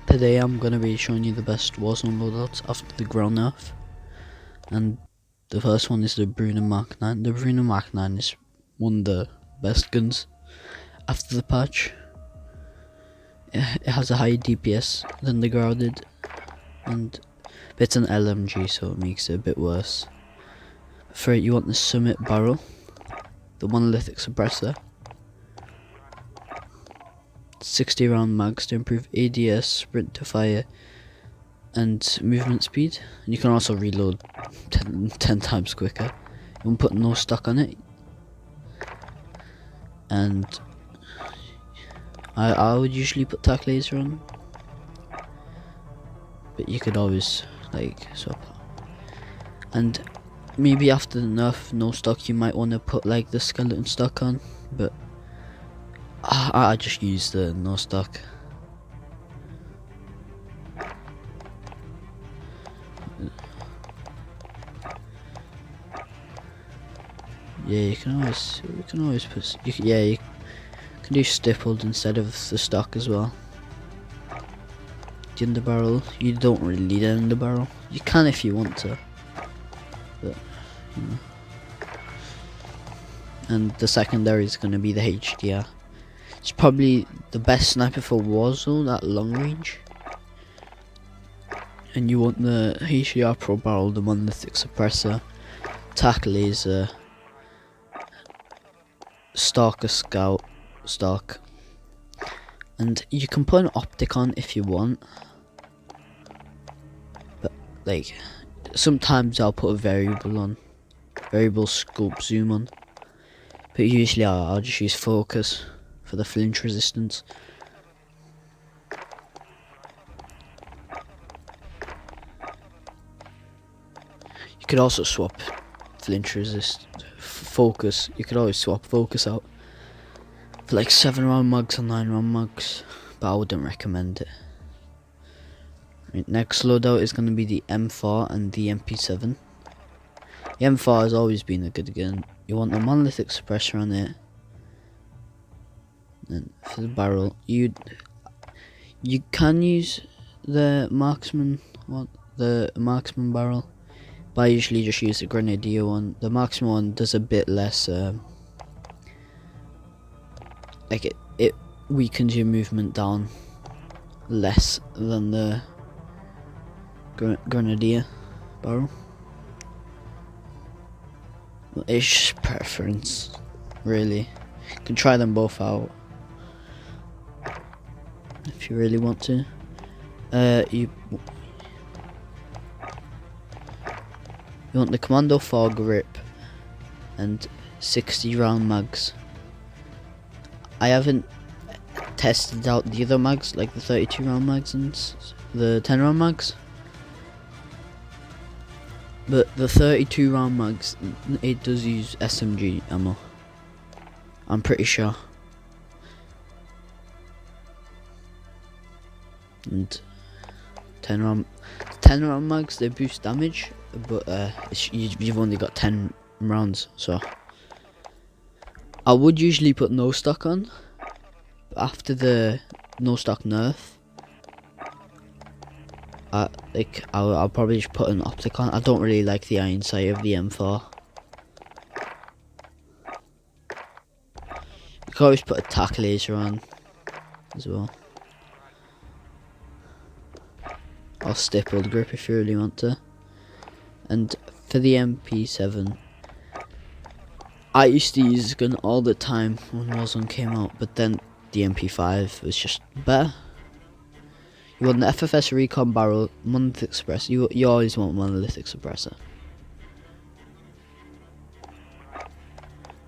Today I'm gonna be showing you the best Warzone loadouts after the GRAU nerf, and the first one is the Bruno Mark 9. The Bruno Mark 9 is one of the best guns after the patch. It has a higher DPS than the GRAU did, and it's an LMG, so it makes it a bit worse. For it, you want the Summit barrel, the monolithic suppressor, 60 round mags to improve ADS, sprint to fire, and movement speed. And you can also reload 10 times quicker. You won't put no stock on it. And I would usually put tac laser on, but you could always like swap. And maybe after the nerf no stock, you might want to put like the skeleton stock on, but I just use the no stock. Yeah, you can always put you can do stippled instead of the stock as well. The underbarrel, you don't really need an underbarrel. You can if you want to, but you know. And the secondary is going to be the HDR. It's probably the best sniper for Warzone at long range. And you want the HDR Pro barrel, the monolithic suppressor, tac laser, stalker scout stock, and you can put an optic on if you want, but like sometimes I'll put a variable scope zoom on, but usually I'll just use focus for the flinch resistance. You could also swap flinch focus. You could always swap focus out for like 7 round mugs or 9 round mugs, but I wouldn't recommend it. Right, next loadout is going to be the M4 and the MP7. The M4 has always been a good gun. You want a monolithic suppressor on it, and for the barrel, you can use the marksman barrel, but I usually just use the grenadier one. The marksman one does a bit less. Like it weakens your movement down less than the grenadier barrel. Well, it's just preference, really. You can try them both out if you really want to. You want the Commando 4 grip and 60 round mags. I haven't tested out the other mags, like the 32 round mags and the 10 round mags, but the 32 round mags, it does use SMG ammo, I'm pretty sure. And 10 round mags, they boost damage, but you've only got 10 rounds, so I would usually put no stock on, but after the no stock nerf, I'll probably just put an optic on. I don't really like the iron sight of the M4. You can always put a tac laser on as well, or stippled grip if you really want to. And for the MP7, I used to use this gun all the time when Warzone came out, but then the MP5 was just better. You want the FFS recon barrel, monolithic suppressor. You always want monolithic suppressor.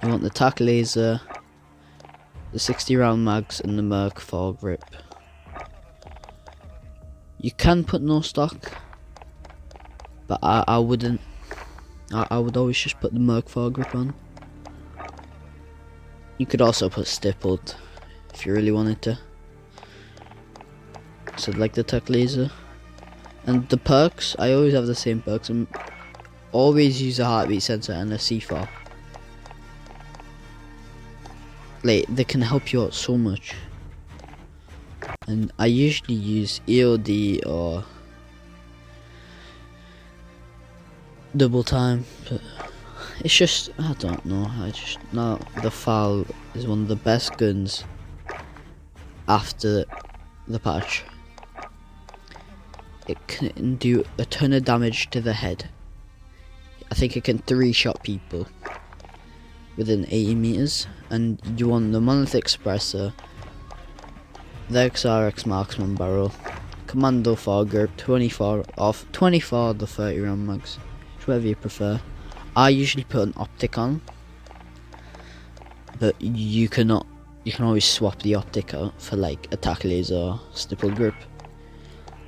You want the tac laser, the 60 round mags, and the Merc 4 grip. You can put no stock, but I wouldn't. I would always just put the Merc 4 grip on. You could also put stippled if you really wanted to. So like the tac laser. And the perks, I always have the same perks. I always use a heartbeat sensor and a C4. Like, they can help you out so much. and I usually use EOD or double time, but it's just, I don't know, I just know the FAL is one of the best guns after the patch. It can do a ton of damage to the head. I think it can 3-shot people within 80 meters, and you want the monolithic suppressor, the XRX marksman barrel, commando foregrip, 24 the 30 round mags, whatever you prefer. I usually put an optic on, but you can always swap the optic out for like attack laser or stipple grip.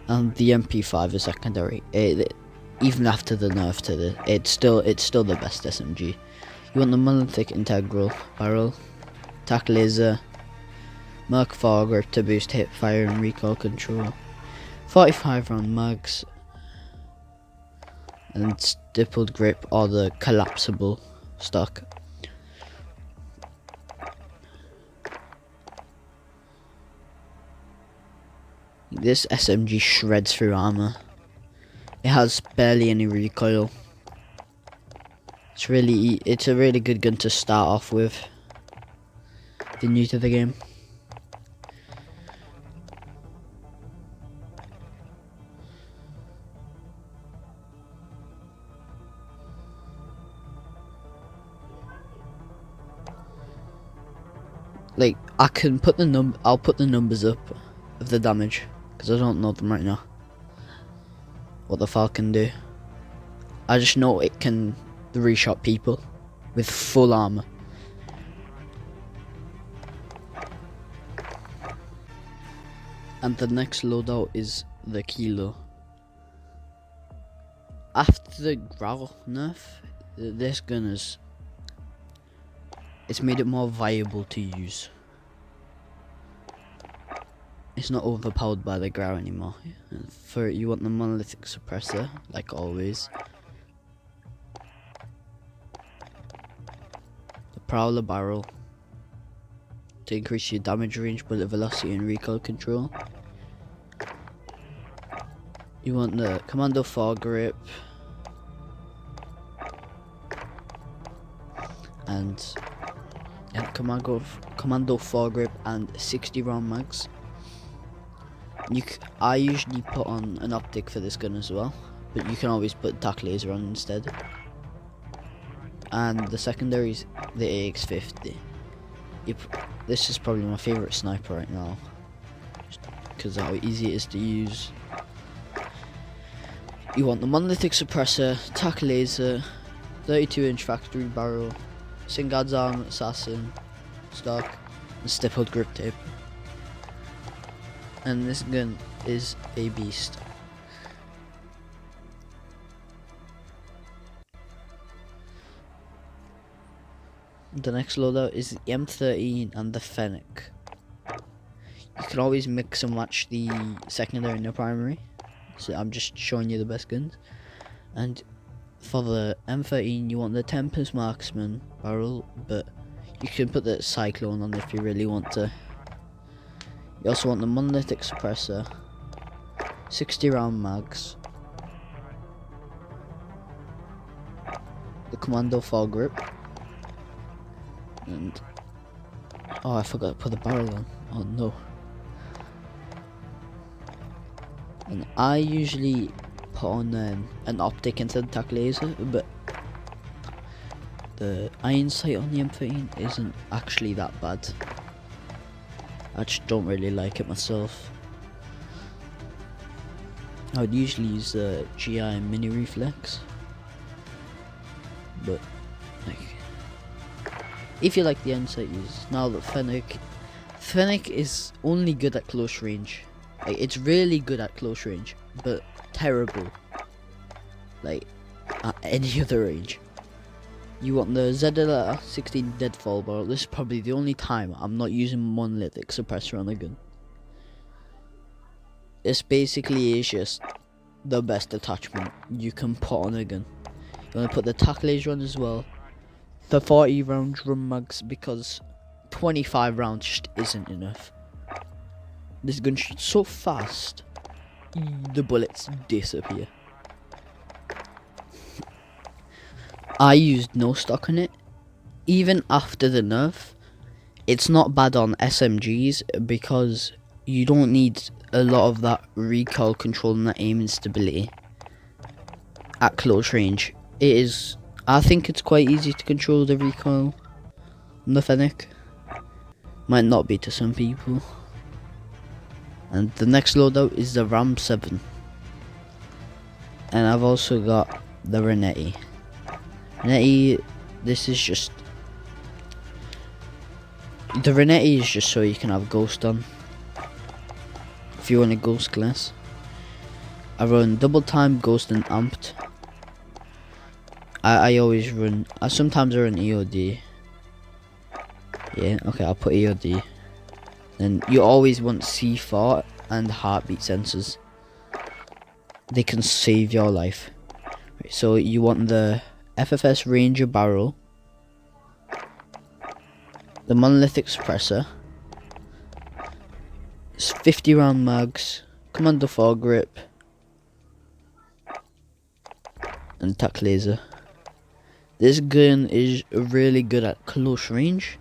And the MP5 is secondary. Even after the nerf to it's still the best SMG. You want the monolithic integral barrel, attack laser, Merc foregrip to boost hip fire and recoil control, 45 round mags, and stippled grip or the collapsible stock. This SMG shreds through armor. It has barely any recoil. It's a really good gun to start off with if you're new to the game. Like, I can put I'll put the numbers up of the damage, because I don't know them right now. What the FAL can do. I just know it can 3-shot people with full armor. And the next loadout is the Kilo. After the GRAU nerf, this gun it's made it more viable to use. It's not overpowered by the GRAU anymore. For it, you want the monolithic suppressor, like always. The Prowler barrel to increase your damage range, bullet velocity, and recoil control. You want the commando foregrip and commando foregrip and 60 round mags. I usually put on an optic for this gun as well, but you can always put attack laser on instead. And the secondary is the AX50. This is probably my favourite sniper right now, because of how easy it is to use. You want the monolithic suppressor, attack laser, 32-inch factory barrel, Singad's arm assassin stock, and stippled grip tape. And this gun is a beast. The next loadout is the M13 and the Fennec. You can always mix and match the secondary and the primary, so I'm just showing you the best guns. And for the M13 you want the Tempest marksman barrel, but you can put the Cyclone on if you really want to. You also want the monolithic suppressor, 60 round mags, the commando foregrip, and oh, I forgot to put the barrel on. Oh no. And I usually put on an optic instead of attack laser, but the iron sight on the M13 isn't actually that bad. I just don't really like it myself. I would usually use the GI mini reflex, but like, if you like the insight use. Now the Fennec is only good at close range. Like, it's really good at close range, but terrible like at any other range. You want the ZLR 16 deadfall barrel. This is probably the only time I'm not using monolithic suppressor on a gun. This basically is just the best attachment you can put on a gun. You want to put the attack laser on as well. The 40 round drum mags, because 25 rounds just isn't enough. This gun shoots so fast, the bullets disappear. I used no stock on it. Even after the nerf, it's not bad on SMGs because you don't need a lot of that recoil control and that aiming stability at close range. It is, I think it's quite easy to control the recoil on the Fennec. Might not be to some people. And the next loadout is the Ram 7. And I've also got the Renetti. Renetti, this is just... The Renetti is just so you can have Ghost on. If you want a Ghost class. I run double time, Ghost and Amped. I always run... sometimes I run EOD. Yeah, okay, I'll put EOD. Then you always want C4 and heartbeat sensors. They can save your life. Right, so you want the FFS Ranger barrel, the monolithic suppressor, 50 round mags, commando foregrip, and tac laser. This gun is really good at close range,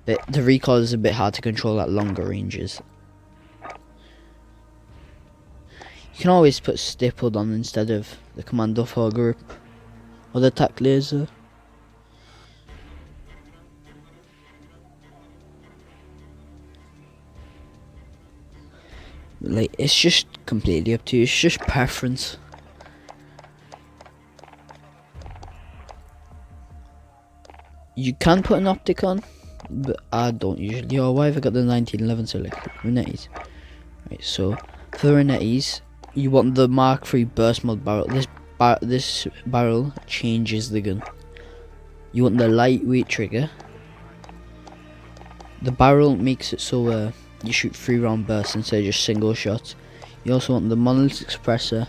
but the recoil is a bit hard to control at longer ranges. You can always put stippled on instead of the commando foregrip or the tac laser. Like, it's just completely up to you. It's just preference. You can put an optic on, but I don't usually. Oh, why have I got the 1911 selected? Renettis. Right, so for the Renettis, you want the Mark III burst mod barrel. This barrel changes the gun. You want the lightweight trigger. The barrel makes it so you shoot 3 round bursts instead of just single shots. You also want the monolithic suppressor.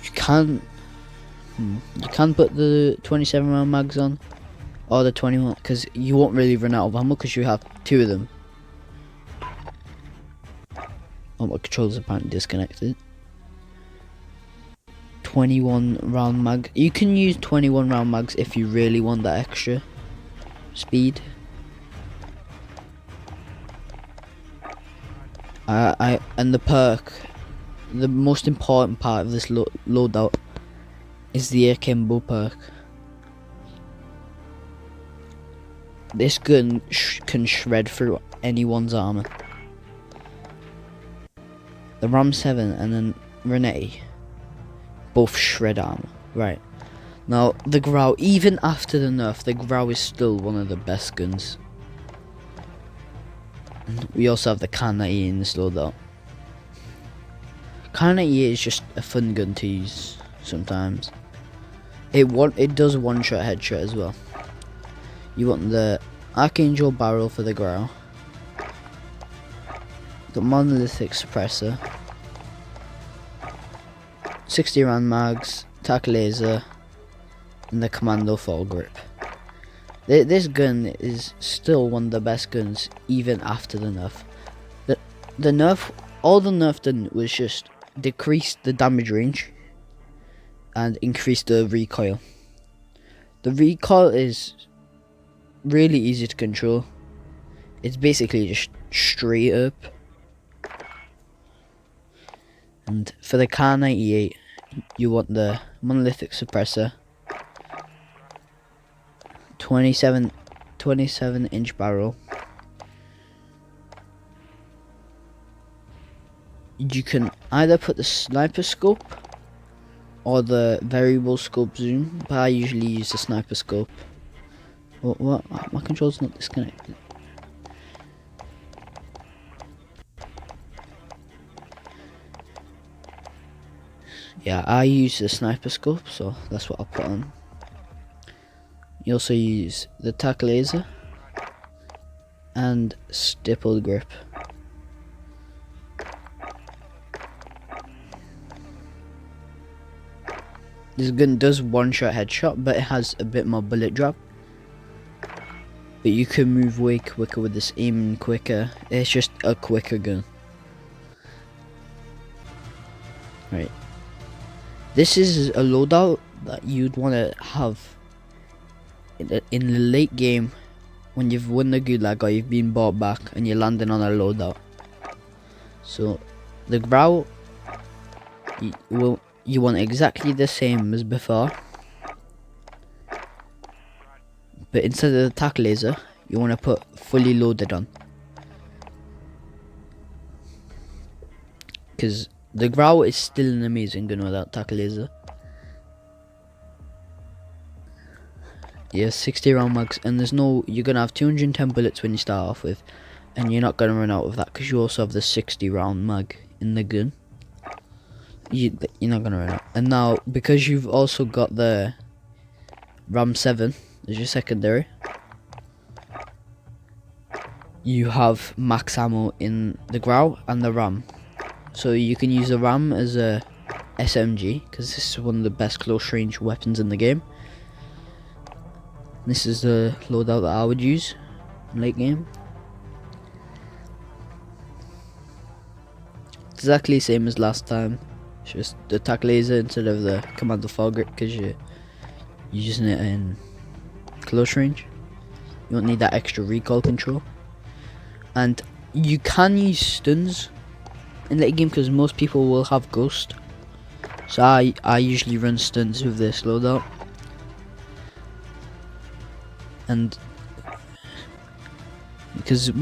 You can put the 27 round mags on, or the 21, because you won't really run out of ammo because you have 2 of them. Oh, my controller's apparently disconnected. 21 round mag. You can use 21 round mags if you really want that extra speed. And the perk, the most important part of this loadout is the Akimbo perk. This gun can shred through anyone's armor. The Ram 7 and then Renetti both shred armor. Right. Now the GRAU, even after the nerf, the GRAU is still one of the best guns. And we also have the Kar98 in this loadout. Kar98 is just a fun gun to use sometimes. It does one shot headshot as well. You want the Archangel barrel for the GRAU, the monolithic suppressor, 60 round mags, tac laser, and the commando foregrip. This gun is still one of the best guns even after the nerf. The nerf, all the nerf did was just decrease the damage range and increase the recoil. The recoil is really easy to control. It's basically just straight up. And for the Kar98, you want the monolithic suppressor, 27 inch barrel. You can either put the sniper scope or the variable scope zoom, but I usually use the sniper scope. What? My control's not disconnected. Yeah, I use the sniper scope, so that's what I'll put on. You also use the tac laser and stippled grip. This gun does one shot headshot, but it has a bit more bullet drop. but you can move way quicker with this, aiming quicker. It's just a quicker gun. Right. This is a loadout that you'd want to have in the late game when you've won the gulag or you've been brought back and you're landing on a loadout. So the GRAU, you want exactly the same as before, but instead of the tac laser, you want to put fully loaded on, because the GRAU is still an amazing gun without tac laser. Yeah, 60 round mags, and you're gonna have 210 bullets when you start off with, and you're not gonna run out of that because you also have the 60 round mag in the gun. You're not gonna run out. And now, because you've also got the RAM 7 as your secondary, you have max ammo in the GRAU and the RAM. So you can use the RAM as a SMG, because this is one of the best close range weapons in the game. This is the loadout that I would use in late game. It's exactly the same as last time. It's just the tac laser instead of the commando foregrip, because you're using it in close range. You don't need that extra recoil control. And you can use stuns in late game because most people will have ghost. So I usually run stuns with this loadout. And because